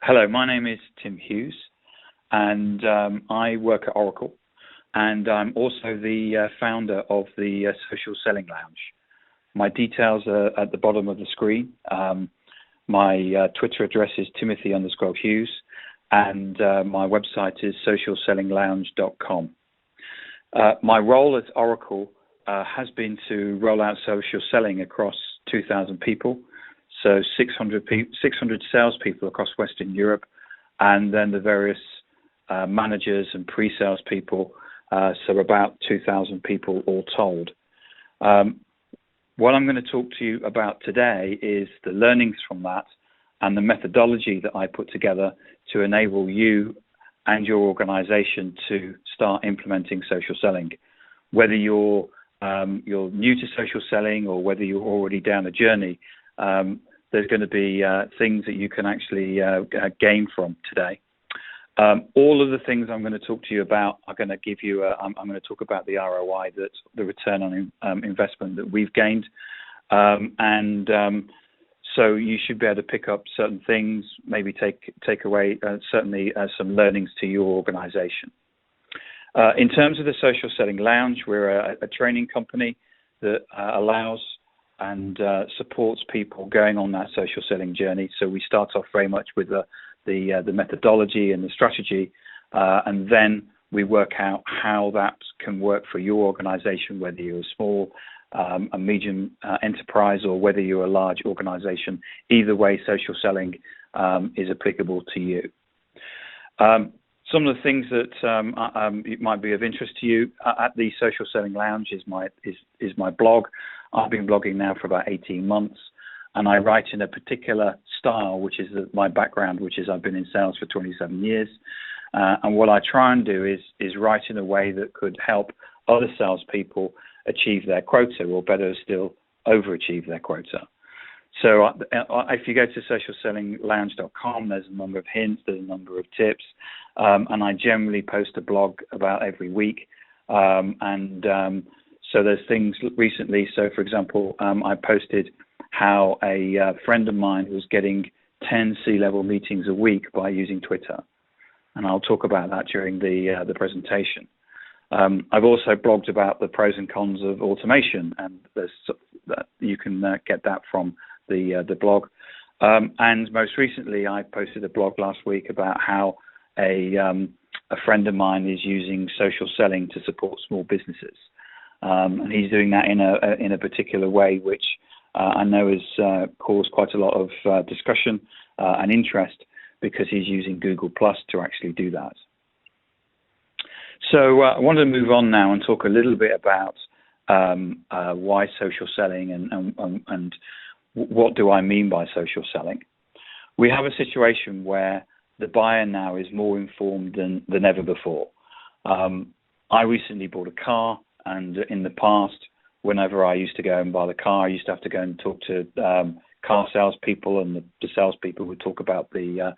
Hello, my name is Tim Hughes, and I work at Oracle, and I'm also the founder of the Social Selling Lounge. My details are at the bottom of the screen. My Twitter address is Timothy_Hughes, and my website is socialsellinglounge.com. My role at Oracle has been to roll out social selling across 2,000 people. So 600 salespeople across Western Europe, and then the various managers and pre-sales people, so about 2,000 people all told. What I'm going to talk to you about today is the learnings from that and the methodology that I put together to enable you and your organization to start implementing social selling. Whether you're new to social selling or whether you're already down the journey, there's going to be things that you can actually gain from today. All of the things I'm going to talk to you about are going to give you, I'm going to talk about the ROI, that the return on investment that we've gained. So you should be able to pick up certain things, maybe take away certainly some learnings to your organization. In terms of the Social Selling Lounge, we're a training company that allows and supports people going on that social selling journey. So we start off very much with the methodology and the strategy, and then we work out how that can work for your organization, whether you're a small, a medium enterprise, or whether you're a large organization. Either way, social selling is applicable to you. Some of the things that it might be of interest to you at the Social Selling Lounge is my blog. I've been blogging now for about 18 months, and I write in a particular style, which is my background, which is I've been in sales for 27 years. And what I try and do is write in a way that could help other salespeople achieve their quota, or better still, overachieve their quota. So if you go to socialsellinglounge.com, there's a number of hints, there's a number of tips, and I generally post a blog about every week. So there's things recently. So, for example, I posted how a friend of mine was getting 10 C-level meetings a week by using Twitter, and I'll talk about that during the presentation. I've also blogged about the pros and cons of automation, and you can get that from the blog. And most recently, I posted a blog last week about how a friend of mine is using social selling to support small businesses. And he's doing that in a particular way, which I know has caused quite a lot of discussion and interest, because he's using Google Plus to actually do that. So I want to move on now and talk a little bit about why social selling and what do I mean by social selling. We have a situation where the buyer now is more informed than ever before. I recently bought a car. And in the past, whenever I used to go and buy the car, I used to have to go and talk to car salespeople, and the salespeople would talk about the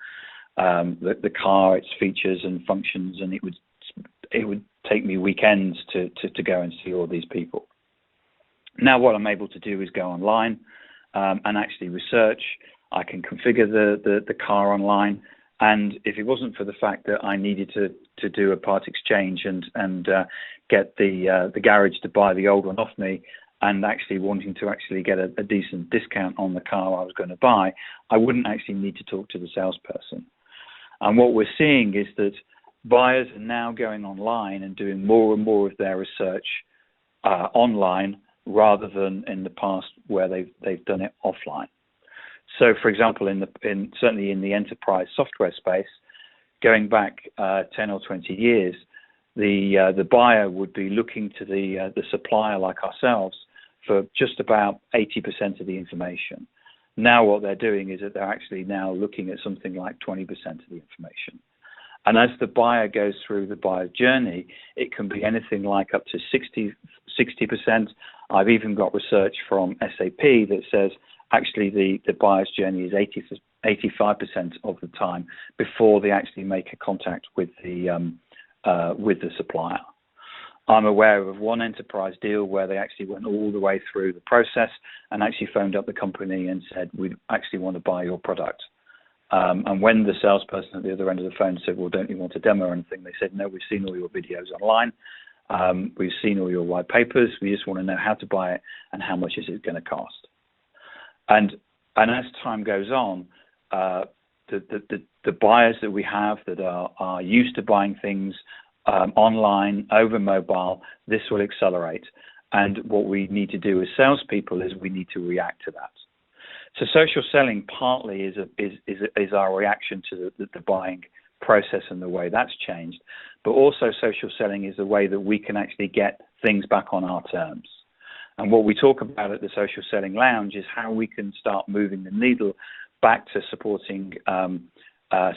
car, its features and functions, and it would take me weekends to go and see all these people. Now what I'm able to do is go online and actually research. I can configure the car online. And if it wasn't for the fact that I needed to do a part exchange and get the garage to buy the old one off me, and actually wanting to actually get a decent discount on the car I was going to buy, I wouldn't actually need to talk to the salesperson. And what we're seeing is that buyers are now going online and doing more and more of their research online, rather than in the past where they've done it offline. So, for example, certainly in the enterprise software space, going back 10 or 20 years, the buyer would be looking to the supplier like ourselves for just about 80% of the information. Now what they're doing is that they're actually now looking at something like 20% of the information. And as the buyer goes through the buyer journey, it can be anything like up to 60%. I've even got research from SAP that says actually the buyer's journey is 85% of the time before they actually make a contact with the supplier. I'm aware of one enterprise deal where they actually went all the way through the process and actually phoned up the company and said, we actually want to buy your product. And when the salesperson at the other end of the phone said, well, don't you want a demo or anything? They said, no, we've seen all your videos online. We've seen all your white papers. We just want to know how to buy it and how much is it going to cost. And as time goes on, the buyers that we have that are used to buying things online, over mobile, this will accelerate. And what we need to do as salespeople is we need to react to that. So social selling partly is our reaction to the buying process and the way that's changed, but also social selling is the way that we can actually get things back on our terms. And what we talk about at the Social Selling Lounge is how we can start moving the needle back to supporting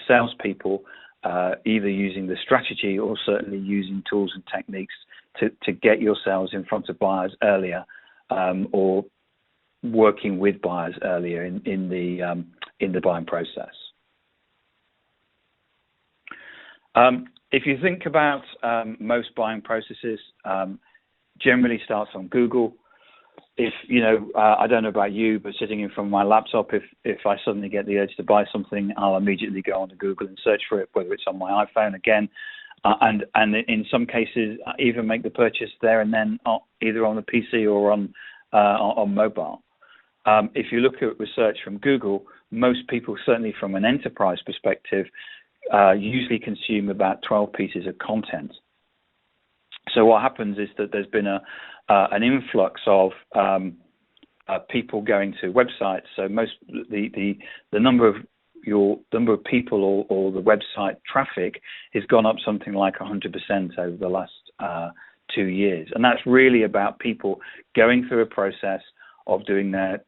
salespeople, either using the strategy or certainly using tools and techniques to get your sales in front of buyers earlier, or working with buyers earlier in the buying process. If you think about most buying processes, generally starts on Google. If I don't know about you, but sitting in front of my laptop, if I suddenly get the urge to buy something, I'll immediately go onto Google and search for it, whether it's on my iPhone again, and in some cases even make the purchase there and then, either on the PC or on mobile. If you look at research from Google, most people, certainly from an enterprise perspective, usually consume about 12 pieces of content. So what happens is that there's been an influx of people going to websites. So the number of people or the website traffic has gone up something like 100% over the last 2 years, and that's really about people going through a process of doing their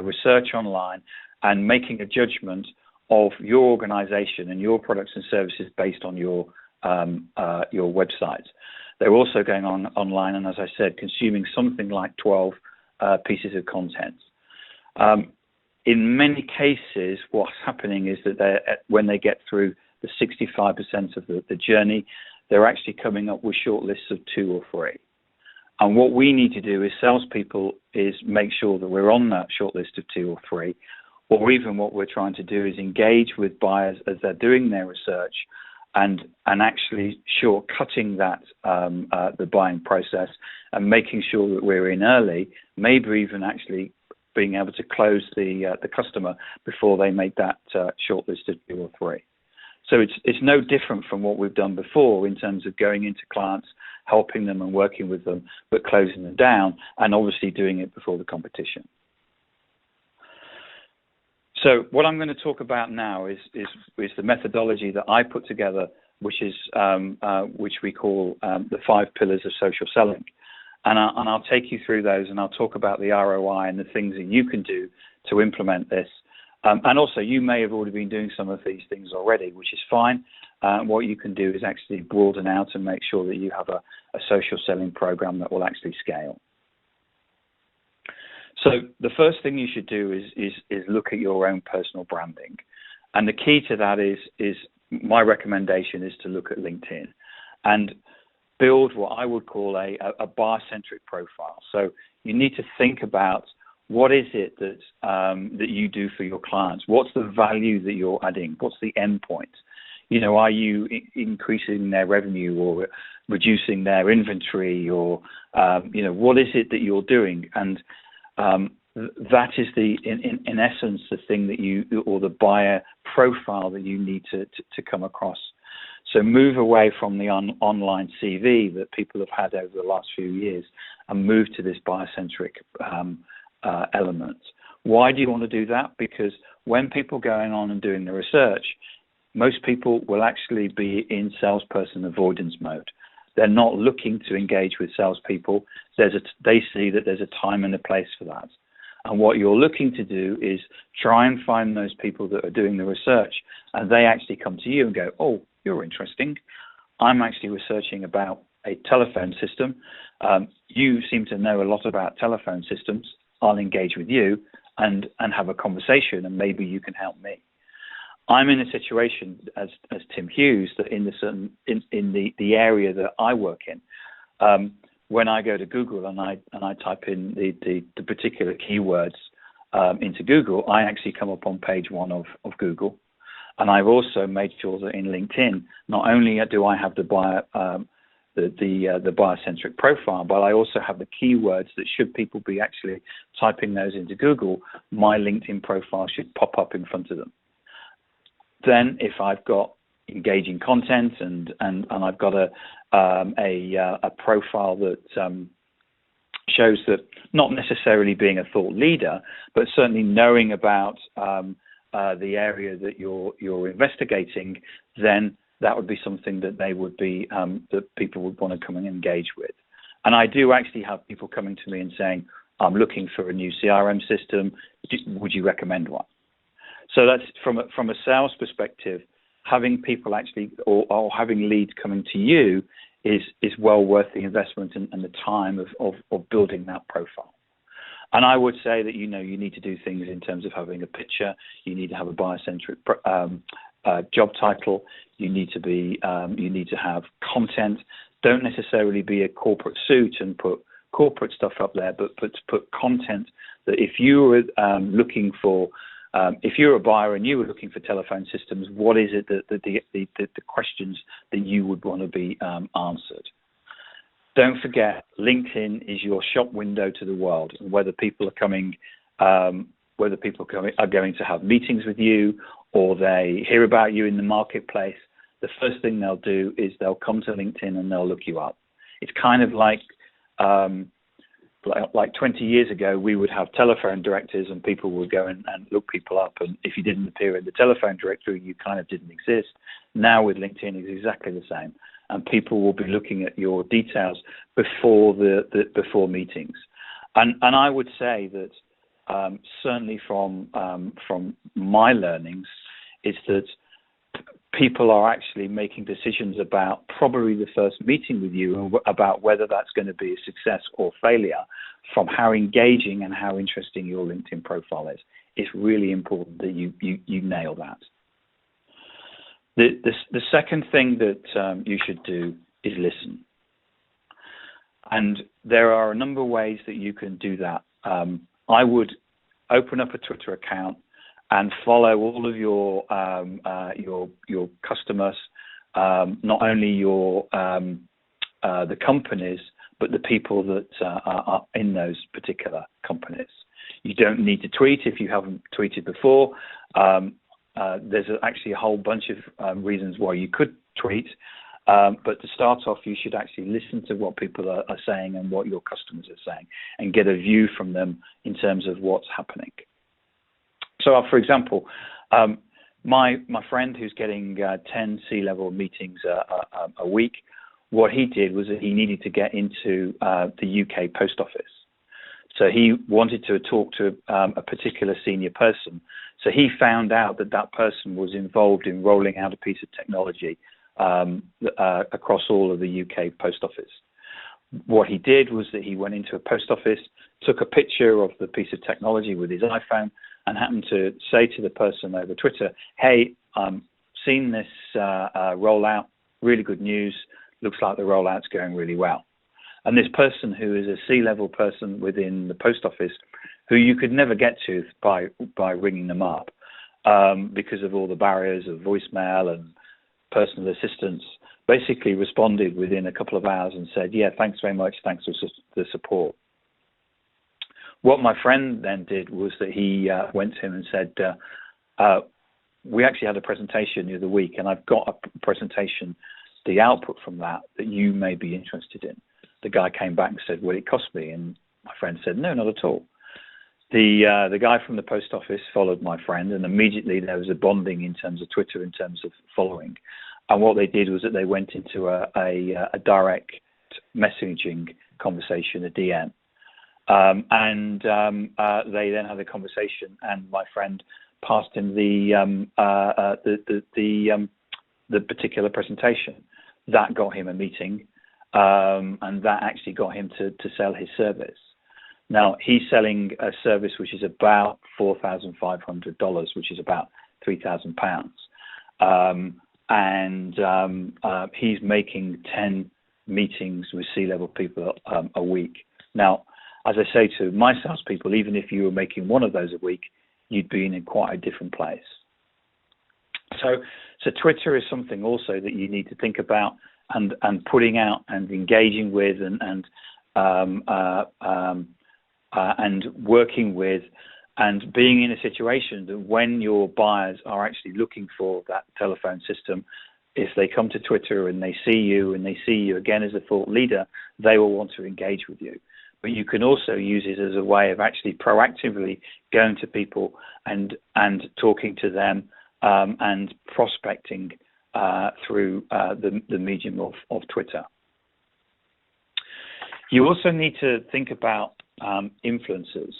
research online and making a judgment of your organization and your products and services based on your website. They're also going online and, as I said, consuming something like 12 pieces of content. In many cases, what's happening is that when they get through the 65% of the journey, they're actually coming up with short lists of 2 or 3. And what we need to do as salespeople is make sure that we're on that short list of 2 or 3, or even what we're trying to do is engage with buyers as they're doing their research and actually shortcutting that the buying process and making sure that we're in early, maybe even actually being able to close the customer before they make that short list of 2 or 3. So it's no different from what we've done before in terms of going into clients, helping them and working with them, but closing them down, and obviously doing it before the competition. So what I'm going to talk about now is the methodology that I put together, which we call the 5 pillars of social selling, and I'll take you through those, and I'll talk about the ROI and the things that you can do to implement this. And also, you may have already been doing some of these things already, which is fine. What you can do is actually broaden out and make sure that you have a social selling program that will actually scale. So the first thing you should do is look at your own personal branding. And the key to that is my recommendation is to look at LinkedIn and build what I would call a buyer-centric profile. So you need to think about what is it that you do for your clients? What's the value that you're adding? What's the end point? Are you increasing their revenue or reducing their inventory, or what is it that you're doing? And that is in essence the thing that or the buyer profile that you need to come across. So move away from the online CV that people have had over the last few years and move to this buyer-centric element. Why do you want to do that? Because when people are going on and doing the research, most people will actually be in salesperson avoidance mode. They're not looking to engage with salespeople. They see that there's a time and a place for that. And what you're looking to do is try and find those people that are doing the research, and they actually come to you and go, oh, you're interesting. I'm actually researching about a telephone system. You seem to know a lot about telephone systems. I'll engage with you and have a conversation, and maybe you can help me. I'm in a situation as Tim Hughes that in the area that I work in, when I go to Google and I type in the particular keywords into Google, I actually come up on page one of Google. And I've also made sure that in LinkedIn, not only do I have the buyer-centric profile, but I also have the keywords that should people be actually typing those into Google, my LinkedIn profile should pop up in front of them. Then, if I've got engaging content and I've got a profile that shows that not necessarily being a thought leader, but certainly knowing about the area that you're investigating, then that would be something that they would be that people would want to come and engage with. And I do actually have people coming to me and saying, I'm looking for a new CRM system. Would you recommend one? So that's from a sales perspective, having people actually or having leads coming to you is well worth the investment and the time of building that profile. And I would say that you need to do things in terms of having a picture. You need to have a buyer-centric job title. You need to have content. Don't necessarily be a corporate suit and put corporate stuff up there, but put content that if you were looking for, if you're a buyer and you were looking for telephone systems, what is it that the questions that you would want to be answered? Don't forget, LinkedIn is your shop window to the world. And whether people are coming, are going to have meetings with you, or they hear about you in the marketplace, the first thing they'll do is they'll come to LinkedIn and they'll look you up. It's kind of like 20 years ago, we would have telephone directories and people would go and look people up. And if you didn't appear in the telephone directory, you kind of didn't exist. Now with LinkedIn, it's exactly the same. And people will be looking at your details before before meetings. And I would say that certainly from my learnings is that people are actually making decisions about probably the first meeting with you and about whether that's going to be a success or failure from how engaging and how interesting your LinkedIn profile is. It's really important that you nail that. The second thing that you should do is listen. And there are a number of ways that you can do that. I would open up a Twitter account and follow all of your customers, not only the companies, but the people that are in those particular companies. You don't need to tweet if you haven't tweeted before. There's actually a whole bunch of reasons why you could tweet, but to start off, you should actually listen to what people are saying and what your customers are saying, and get a view from them in terms of what's happening. So, for example, my friend who's getting 10 C-level meetings a week, what he did was that he needed to get into the UK Post Office. So he wanted to talk to a particular senior person. So he found out that person was involved in rolling out a piece of technology across all of the UK Post Office. What he did was that he went into a post office, took a picture of the piece of technology with his iPhone, and happened to say to the person over Twitter, hey, seen this rollout, really good news, looks like the rollout's going really well. And this person, who is a C-level person within the post office, who you could never get to by ringing them up because of all the barriers of voicemail and personal assistance, basically responded within a couple of hours and said, yeah, thanks very much, thanks for the support. What my friend then did was that he went to him and said, we actually had a presentation the other week, and I've got a presentation, the output from that you may be interested in. The guy came back and said, will it cost me? And my friend said, no, not at all. The guy from the post office followed my friend, and immediately there was a bonding in terms of Twitter, in terms of following. And what they did was that they went into a direct messaging conversation, a DM. They then had a conversation, and my friend passed him the particular presentation. That got him a meeting, and that actually got him to sell his service. Now, he's selling a service which is about $4,500, which is about £3,000. He's making 10 meetings with C-level people a week. Now, as I say to my salespeople, even if you were making one of those a week, you'd be in quite a different place. So Twitter is something also that you need to think about and putting out and engaging with and working with, and being in a situation that when your buyers are actually looking for that telephone system, if they come to Twitter and they see you again as a thought leader, they will want to engage with you. But you can also use it as a way of actually proactively going to people and talking to them and prospecting through the medium of Twitter. You also need to think about influencers.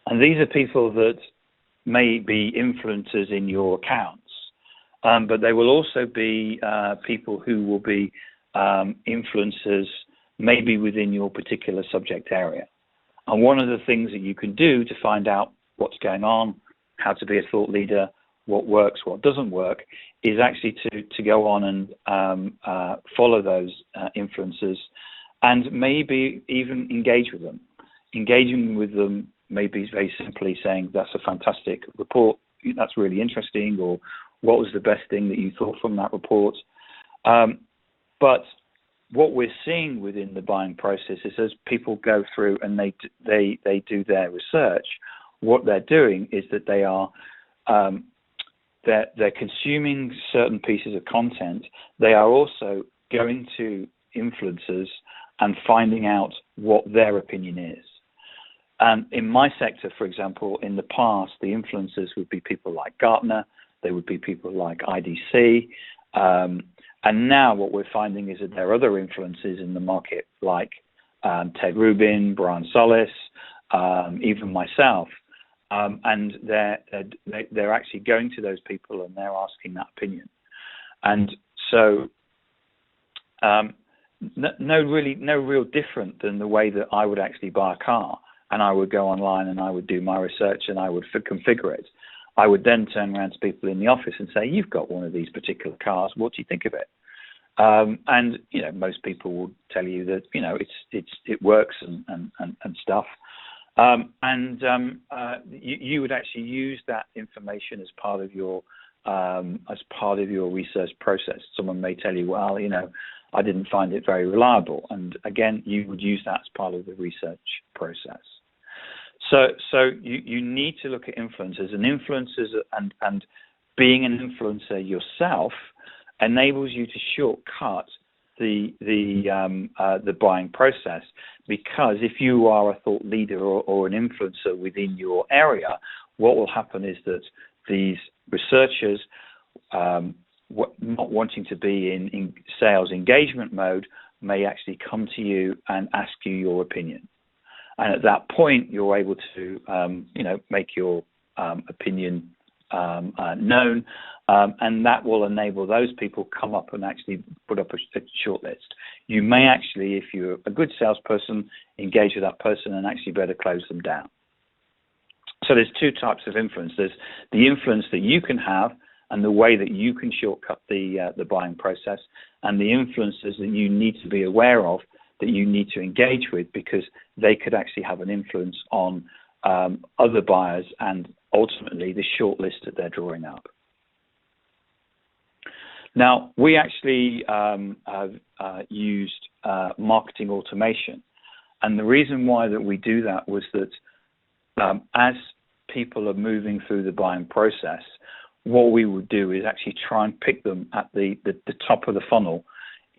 And these are people that may be influencers in your accounts, but they will also be people who will be influencers maybe within your particular subject area. And one of the things that you can do to find out what's going on, how to be a thought leader, what works, what doesn't work, is actually to go on and follow those influencers and maybe even engage with them. Engaging with them maybe very simply saying, that's a fantastic report, that's really interesting, or what was the best thing that you thought from that report? But what we're seeing within the buying process is as people go through and they do their research, what they're doing is that they are they're consuming certain pieces of content. They are also going to influencers and finding out what their opinion is. In my sector, for example, in the past, the influencers would be people like Gartner, they would be people like IDC, and now what we're finding is that there are other influences in the market like Ted Rubin, Brian Solis, even myself, and they're actually going to those people and they're asking that opinion. And so no real different than the way that I would actually buy a car. And I would go online and I would do my research and I would configure it. I would then turn around to people in the office and say, you've got one of these particular cars, what do you think of it? And most people will tell you that it works and stuff. You would actually use that information as part of your research process. Someone may tell you, well, I didn't find it very reliable, and again, you would use that as part of the research process. So you need to look at influencers, and being an influencer yourself enables you to shortcut the buying process, because if you are a thought leader or an influencer within your area, what will happen is that these researchers, not wanting to be in sales engagement mode, may actually come to you and ask you your opinion. And at that point, you're able to, make your opinion known, and that will enable those people come up and actually put up a short list. You may actually, if you're a good salesperson, engage with that person and actually better close them down. So there's two types of influence. There's the influence that you can have and the way that you can shortcut the buying process, and the influences that you need to be aware of, that you need to engage with, because they could actually have an influence on other buyers and ultimately the short list that they're drawing up. Now, we actually have used marketing automation, and the reason why that we do that was that as people are moving through the buying process, what we would do is actually try and pick them at the top of the funnel,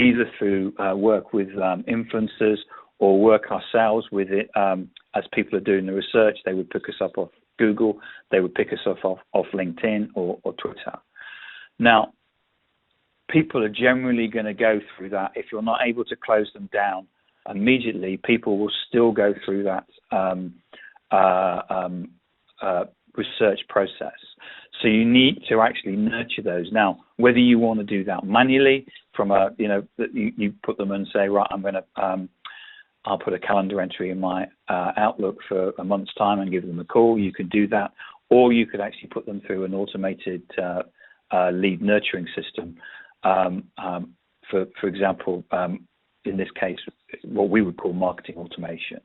either through work with influencers or work ourselves with it. As people are doing the research, they would pick us up off Google, they would pick us up off LinkedIn or Twitter. Now, people are generally going to go through that. If you're not able to close them down immediately, people will still go through that research process. So you need to actually nurture those. Now, whether you want to do that manually, from you put them and say, right, I'm going to, I'll put a calendar entry in my Outlook for a month's time and give them a call. You could do that, or you could actually put them through an automated lead nurturing system. For example, in this case, what we would call marketing automation.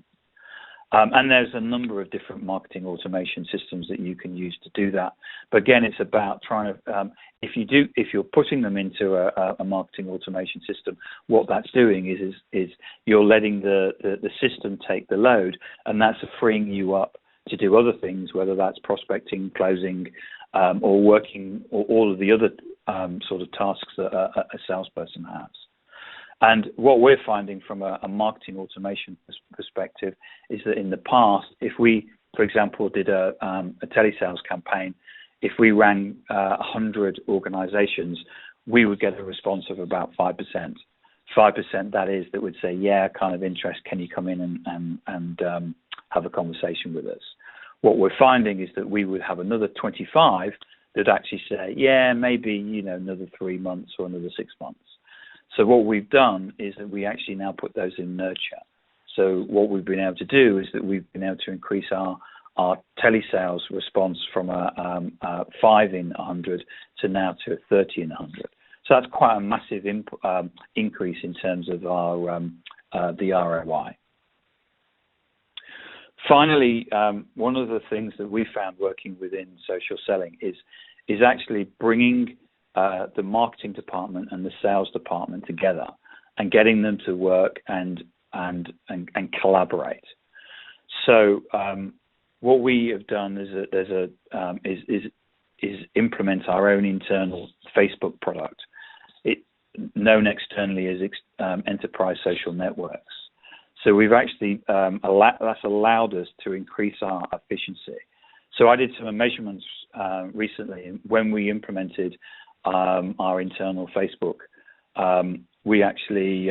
And there's a number of different marketing automation systems that you can use to do that. But again, it's about trying to, if you're putting them into a marketing automation system, what that's doing is you're letting the system take the load, and that's freeing you up to do other things, whether that's prospecting, closing, or working, or all of the other sort of tasks that a salesperson has. And what we're finding from a marketing automation perspective is that in the past, if we, for example, did a telesales campaign, if we rang 100 organizations, we would get a response of about 5%. 5%, that is, that would say, yeah, kind of interest, can you come in and have a conversation with us? What we're finding is that we would have another 25 that actually say, yeah, maybe, another 3 months or another 6 months. So what we've done is that we actually now put those in nurture. So what we've been able to do is that we've been able to increase our telesales response from a 5 in 100 to now to a 30 in 100. So that's quite a massive increase in terms of our the ROI. Finally, one of the things that we found working within social selling is actually bringing the marketing department and the sales department together and getting them to work and collaborate. So what we have done is implement our own internal Facebook product, known externally as Enterprise Social Networks. So we've actually that's allowed us to increase our efficiency. So I did some measurements recently when we implemented our internal Facebook. We actually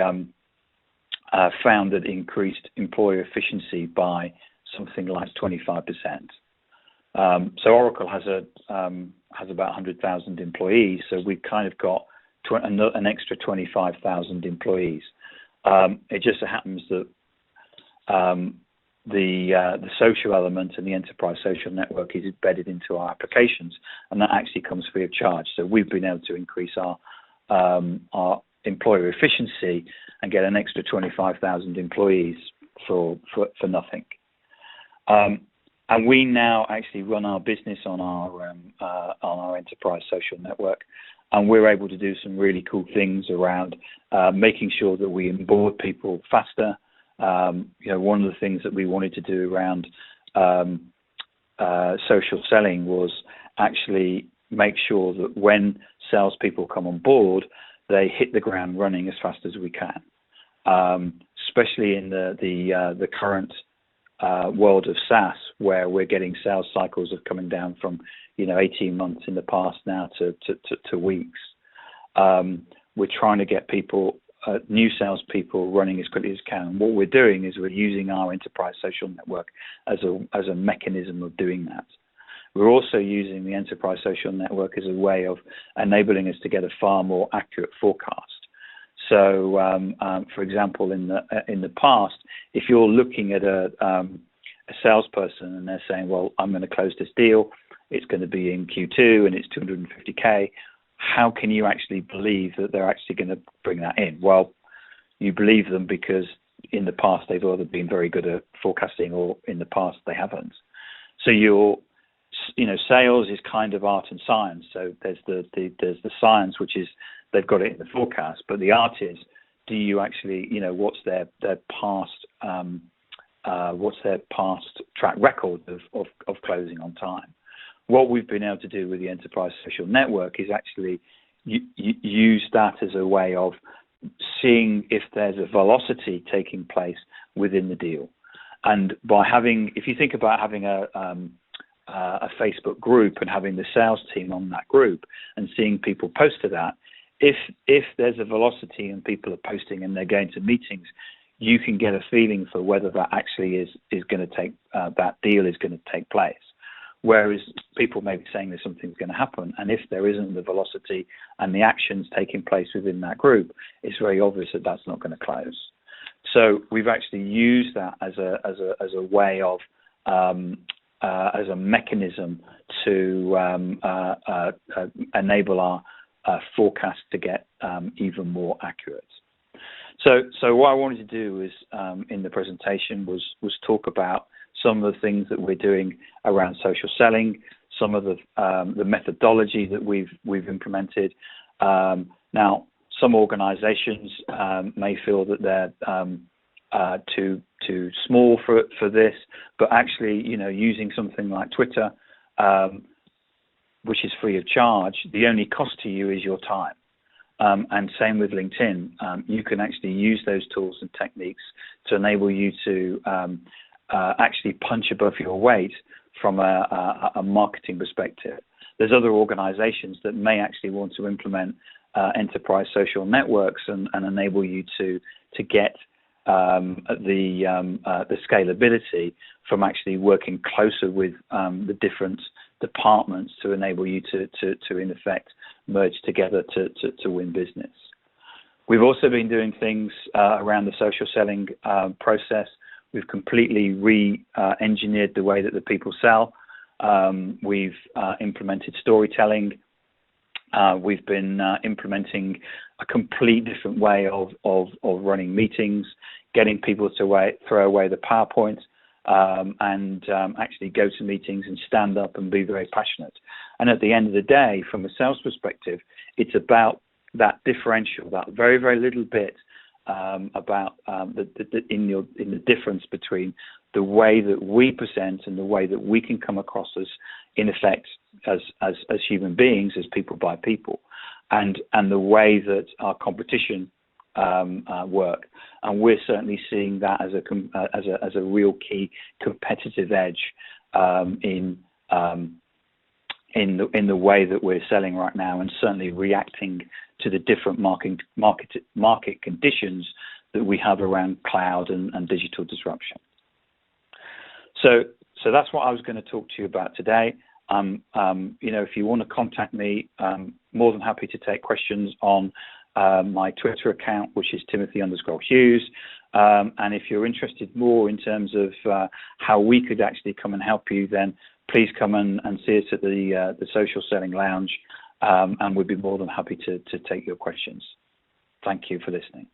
found that it increased employee efficiency by something like 25%. So Oracle has about 100,000 employees, so we've kind of got an extra 25,000 employees. It just happens that the social element and the enterprise social network is embedded into our applications, and that actually comes free of charge. So we've been able to increase our employer efficiency and get an extra 25,000 employees for nothing. And we now actually run our business on our enterprise social network, and we're able to do some really cool things around making sure that we onboard people faster. One of the things that we wanted to do around social selling was actually make sure that when salespeople come on board, they hit the ground running as fast as we can, especially in the current world of SaaS, where we're getting sales cycles of coming down from 18 months in the past now to weeks. We're trying to get people, new salespeople, running as quickly as can. What we're doing is we're using our enterprise social network as a mechanism of doing that. We're also using the enterprise social network as a way of enabling us to get a far more accurate forecast. So, for example, in the past, if you're looking at a salesperson and they're saying, well, I'm going to close this deal, it's going to be in Q2 and it's 250K, how can you actually believe that they're actually going to bring that in? Well, you believe them because in the past they've either been very good at forecasting or in the past they haven't. So sales is kind of art and science. So there's the science, which is they've got it in the forecast, but the art is, do you actually, what's their past track record of closing on time? What we've been able to do with the enterprise social network is actually use that as a way of seeing if there's a velocity taking place within the deal. And if you think about having a Facebook group and having the sales team on that group and seeing people post to that, if there's a velocity and people are posting and they're going to meetings, you can get a feeling for whether that actually is going to take that deal is going to take place. Whereas people may be saying that something's going to happen, and if there isn't the velocity and the actions taking place within that group, it's very obvious that that's not going to close. So we've actually used that as a way of as a mechanism to enable our forecast to get even more accurate. So what I wanted to do is in the presentation was talk about some of the things that we're doing around social selling, some of the methodology that we've implemented. Now, some organisations may feel that they're too small for this, but actually, using something like Twitter, which is free of charge, the only cost to you is your time. And same with LinkedIn. You can actually use those tools and techniques to enable you to actually punch above your weight from a marketing perspective. There's other organizations that may actually want to implement enterprise social networks and enable you to get the scalability from actually working closer with the different departments to enable you to in effect merge together to win business. We've also been doing things around the social selling process. We've completely re-engineered the way that the people sell. We've implemented storytelling. We've been implementing a complete different way of running meetings, getting people to throw away the PowerPoint and actually go to meetings and stand up and be very passionate. And at the end of the day, from a sales perspective, it's about that differential, that very, very little bit about in the difference between the way that we present and the way that we can come across as, in effect, as human beings, as people by people, and the way that our competition work. And we're certainly seeing that as a real key competitive edge in the way that we're selling right now, and certainly reacting to the different market conditions that we have around cloud and digital disruption. So that's what I was going to talk to you about today. If you want to contact me, more than happy to take questions on my Twitter account, which is Timothy_Hughes. And if you're interested more in terms of how we could actually come and help you, then please come and see us at the Social Selling Lounge, and we'd be more than happy to take your questions. Thank you for listening.